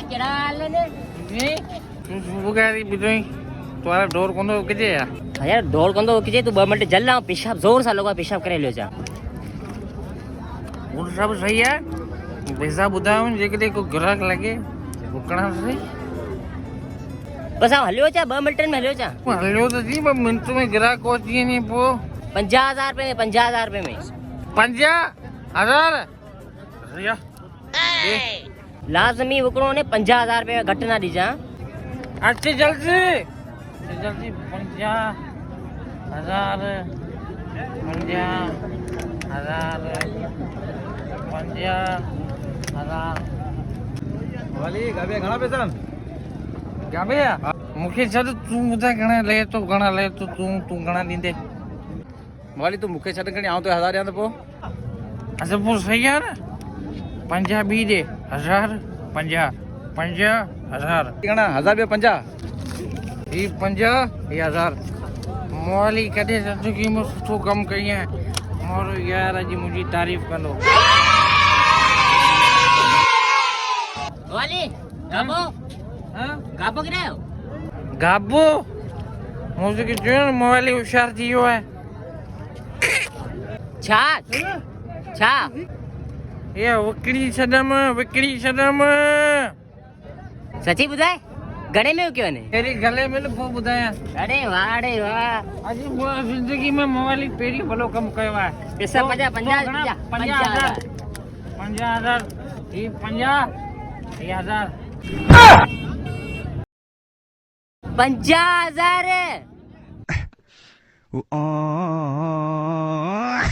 केड़ा हाल ने बुगारी बिदोई तुम्हारा डोर कोंदो किजे या यार डोर कोंदो किजे तू 2 मिनट जल ना पेशाब जोर सा लोगा पेशाब करे लियो जा वो सब सही है पैसा बुधाऊं जेकॾहिं को ग्राहक लगे रुकणा सही बस आ हलियो चा 2 मिनट में हलियो चा हलियो तो जी 2 मिनट में ग्राहक पहुंची नहीं पो 50,000 रुपए में 50,000 रुपए में 50,000 भैया लाजमी वकड़ो ने 50,000 रुपए घट ना दीजा अच्छे जल्दी 50,000 50,000 वाली गाबे घणा पैसा गाबे मूंखे छॾ तूं ॿुधाए घणा ले तो तूं घणा ॾींदे वाली तू मूंखे छॾ खणी आऊं तो 1000 ॾियां त पोइ अच्छा पोइ सही आहे न 50 ॿी ॾे 1000 50 50,000 घणा 1000 ॿियो 50 ही 50 ही 1000 मोली कॾहिं ज़िंदगी में सुठो कमु कई आहे मोर यार अॼु मुंहिंजी तारीफ़ कंदो वाली गाबो गाबो किथे आयो गाबो मुंहिंजे चयो न मोबाइल होशियार थी वियो आहे छा छा ये विकिणी छॾमि सची बुधाए गणे में क्यों ने तेरी गले में न पोइ ॿुधायां अरे वाह अॼु मां ज़िंदगी में मोबाइल पहिरीं भलो कमु कयो आहे पैसा 50 50,000 ही 50 ही 1000 50,000